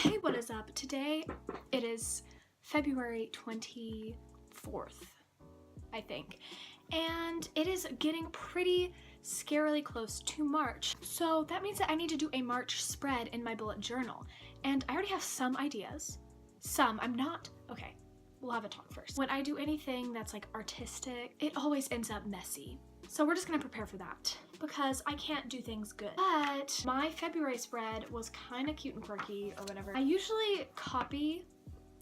Hey, what is up? Today it is February 24th, I think, and it is getting pretty scarily close to March. So that means that I need to do a March spread in my bullet journal, and I already have some ideas. Okay, we'll have a talk first. When I do anything that's like artistic, it always ends up messy. So we're just gonna prepare for that because I can't do things good. But my February spread was kind of cute and quirky or whatever. I usually copy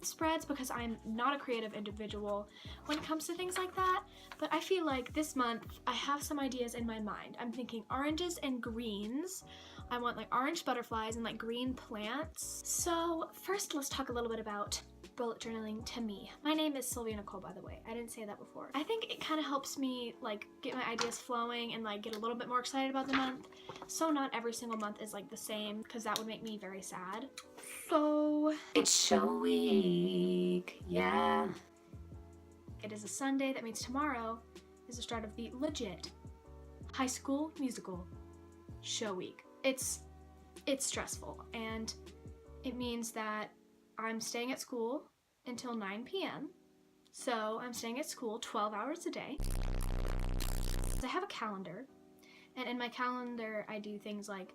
spreads because I'm not a creative individual when it comes to things like that, but I feel like this month I have some ideas in my mind. I'm thinking oranges and greens. I want like orange butterflies and like green plants. So first let's talk a little bit about bullet journaling to me. My name is Sylvianicolee, by the way. I didn't say that before. I think it kind of helps me like get my ideas flowing and like get a little bit more excited about the month. So not every single month is like the same because that would make me very sad. So it's show week, yeah. It is a Sunday. That means tomorrow is the start of the legit High School Musical show week. It's stressful, and it means that I'm staying at school until 9 p.m. So I'm staying at school 12 hours a day. I have a calendar, and in my calendar I do things like,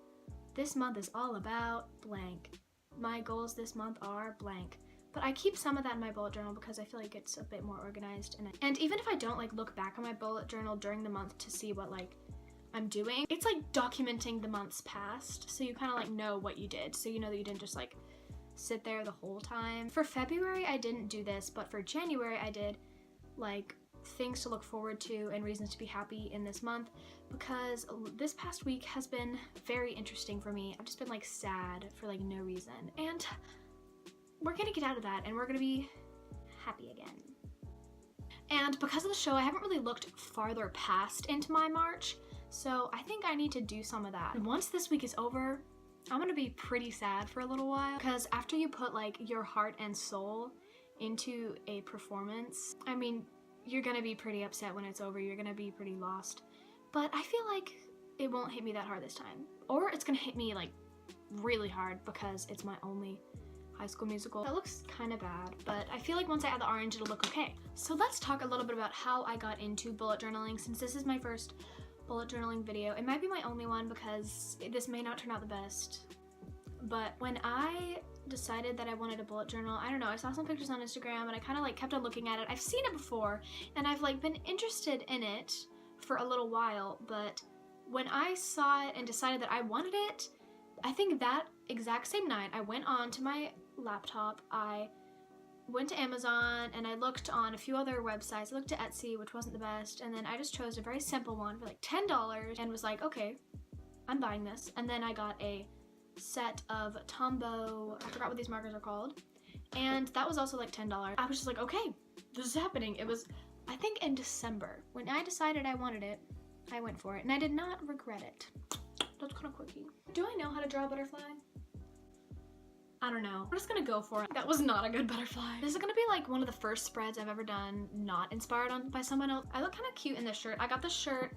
this month is all about blank. My goals this month are blank. But I keep some of that in my bullet journal because I feel like it's a bit more organized. And even if I don't like look back on my bullet journal during the month to see what like I'm doing, it's like documenting the months past, so you kind of like know what you did, so you know that you didn't just like sit there the whole time. For February I didn't do this, but for January I did like things to look forward to and reasons to be happy in this month, because this past week has been very interesting for me. I've just been like sad for like no reason, and we're gonna get out of that and we're gonna be happy again. And because of the show, I haven't really looked farther past into my March, so I think I need to do some of that. And once this week is over, I'm gonna be pretty sad for a little while, because after you put like your heart and soul into a performance, I mean, you're gonna be pretty upset when it's over. You're gonna be pretty lost. But I feel like it won't hit me that hard this time. Or it's gonna hit me like really hard because it's my only High School Musical. That looks kind of bad, but I feel like once I add the orange, it'll look okay. So let's talk a little bit about how I got into bullet journaling, since this is my first bullet journaling video. It might be my only one because this may not turn out the best. But when I decided that I wanted a bullet journal, I don't know, I saw some pictures on Instagram and I kind of like kept on looking at it. I've seen it before and I've like been interested in it for a little while, but when I saw it and decided that I wanted it, I think that exact same night I went on to my laptop, I went to Amazon and I looked on a few other websites. I looked at Etsy, which wasn't the best, and then I just chose a very simple one for like $10 and was like, okay, I'm buying this. And then I got a set of Tombow, I forgot what these markers are called, and that was also like $10. I was just like, okay, this is happening. It was, I think, in December. When I decided I wanted it, I went for it, and I did not regret it. That's kind of quirky. Do I know how to draw a butterfly? I don't know. We're just gonna go for it. That was not a good butterfly. This is gonna be like one of the first spreads I've ever done not inspired by someone else. I look kind of cute in this shirt. I got this shirt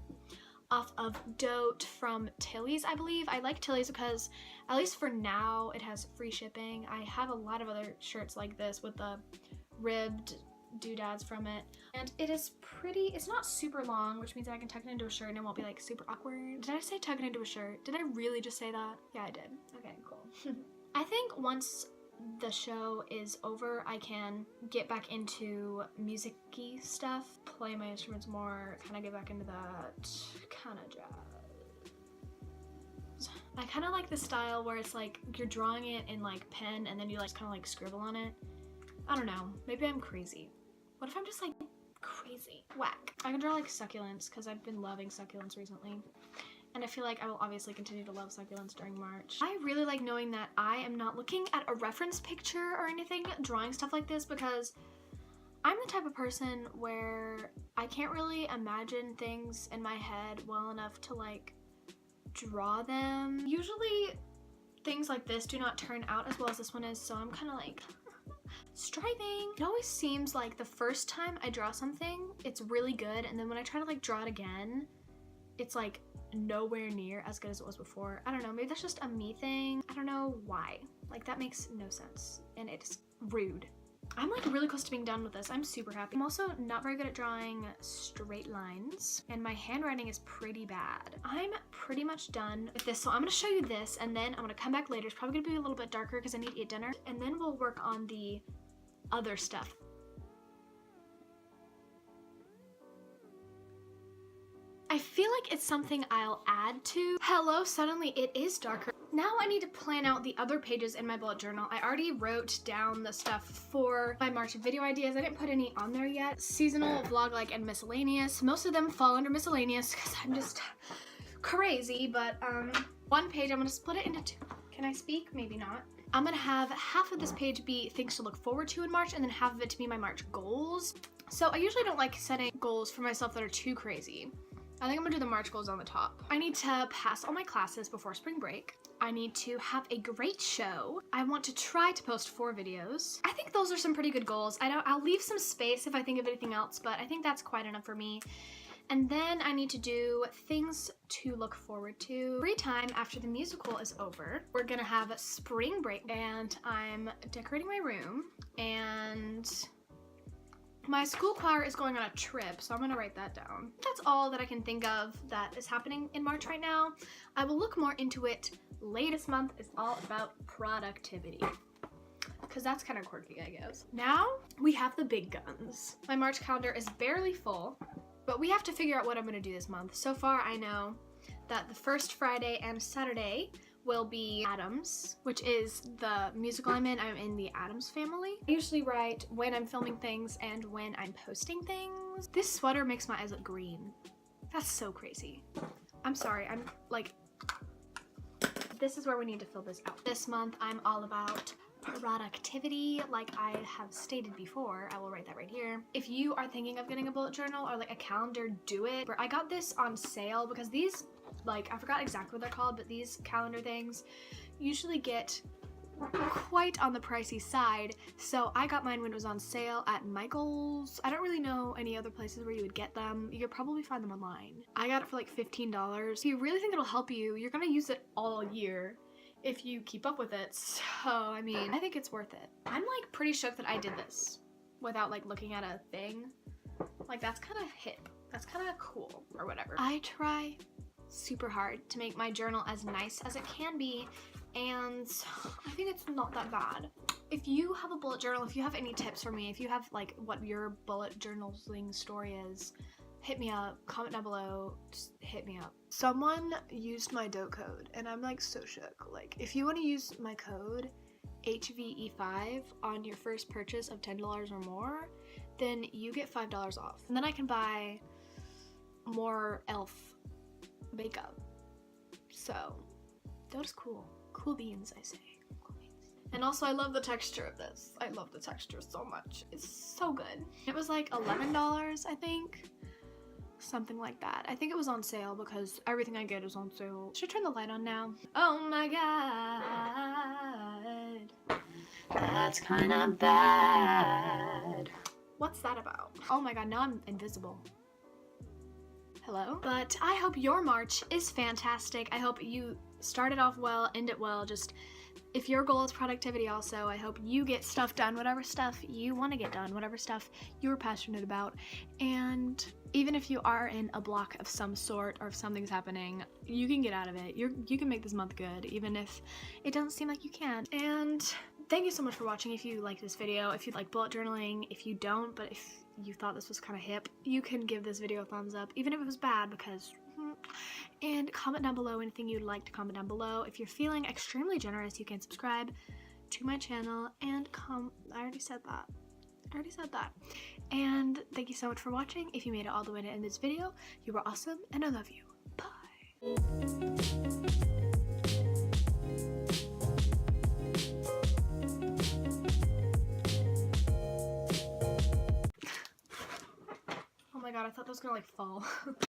off of Dote from Tilly's, I believe. I like Tilly's because, at least for now, it has free shipping. I have a lot of other shirts like this with the ribbed doodads from it. And it is pretty, it's not super long, which means that I can tuck it into a shirt and it won't be like super awkward. Did I say tuck it into a shirt? Did I really just say that? Yeah, I did. Okay, cool. I think once the show is over, I can get back into music-y stuff, play my instruments more, kind of get back into that kind of jazz. I kind of like the style where it's like you're drawing it in like pen and then you like kind of like scribble on it. I don't know, maybe I'm crazy. What if I'm just like crazy? Whack. I can draw like succulents because I've been loving succulents recently. And I feel like I will obviously continue to love succulents during March. I really like knowing that I am not looking at a reference picture or anything drawing stuff like this, because I'm the type of person where I can't really imagine things in my head well enough to like draw them. Usually things like this do not turn out as well as this one is, so I'm kind of like striving. It always seems like the first time I draw something, it's really good, and then when I try to like draw it again, it's like nowhere near as good as it was before. I don't know, maybe that's just a me thing. I don't know why. Like, that makes no sense, and it's rude. I'm like really close to being done with this. I'm super happy. I'm also not very good at drawing straight lines, and my handwriting is pretty bad. I'm pretty much done with this, so I'm gonna show you this, and then I'm gonna come back later. It's probably gonna be a little bit darker because I need to eat dinner, and then we'll work on the other stuff. I feel like it's something I'll add to. Hello, suddenly it is darker. Now I need to plan out the other pages in my bullet journal. I already wrote down the stuff for my March video ideas. I didn't put any on there yet. Seasonal, vlog-like, and miscellaneous. Most of them fall under miscellaneous because I'm just crazy, but one page, I'm gonna split it into two. Can I speak? Maybe not. I'm gonna have half of this page be things to look forward to in March, and then half of it to be my March goals. So I usually don't like setting goals for myself that are too crazy. I think I'm gonna do the March goals on the top. I need to pass all my classes before spring break. I need to have a great show. I want to try to post 4 videos. I think those are some pretty good goals. I'll leave some space if I think of anything else, but I think that's quite enough for me. And then I need to do things to look forward to. Free time after the musical is over. We're gonna have a spring break, and I'm decorating my room, and my school choir is going on a trip, so I'm gonna write that down. That's all that I can think of that is happening in March right now. I will look more into it. Latest month is all about productivity, because that's kind of quirky, I guess. Now we have the big guns. My March calendar is barely full, but we have to figure out what I'm gonna do this month. So far, I know that the first Friday and Saturday will be Addams, which is the musical I'm in. I'm in the Addams family. I usually write when I'm filming things and when I'm posting things. This sweater makes my eyes look green. That's so crazy. I'm sorry, I'm like, this is where we need to fill this out. This month, I'm all about productivity, like I have stated before. I will write that right here. If you are thinking of getting a bullet journal or like a calendar, do it. I got this on sale because these, like, I forgot exactly what they're called, but these calendar things usually get quite on the pricey side. So I got mine when it was on sale at Michael's. I don't really know any other places where you would get them. You could probably find them online. I got it for like $15. If you really think it'll help you, you're gonna use it all year if you keep up with it. So, I mean, I think it's worth it. I'm like pretty shook that I did this without like looking at a thing. Like, that's kind of hip. That's kind of cool or whatever. I try super hard to make my journal as nice as it can be, and I think it's not that bad. If you have a bullet journal, if you have any tips for me, if you have like what your bullet journaling story is, hit me up, comment down below, just hit me up. Someone used my Dote code and I'm like so shook. Like, if you want to use my code HVE5 on your first purchase of $10 or more, then you get $5 off. And then I can buy more elf makeup. So, that is cool. Cool beans, I say. Cool beans. And also, I love the texture of this. I love the texture so much. It's so good. It was like $11, I think. Something like that. I think it was on sale because everything I get is on sale. Should I turn the light on now? Oh my god. That's kind of bad. What's that about? Oh my god, now I'm invisible. Hello? But I hope your March is fantastic. I hope you start it off well, end it well. Just, if your goal is productivity also, I hope you get stuff done, whatever stuff you want to get done, whatever stuff you're passionate about. And even if you are in a block of some sort or if something's happening, you can get out of it. You can make this month good, even if it doesn't seem like you can. And thank you so much for watching. If you like this video, if you like bullet journaling, if you don't, but if you thought this was kind of hip, you can give this video a thumbs up, even if it was bad, because and comment down below anything you'd like to comment down below. If you're feeling extremely generous, you can subscribe to my channel and I already said that. And thank you so much for watching. If you made it all the way to the end of this video, you were awesome, and I love you. Bye. Oh my god, I thought that was gonna like fall.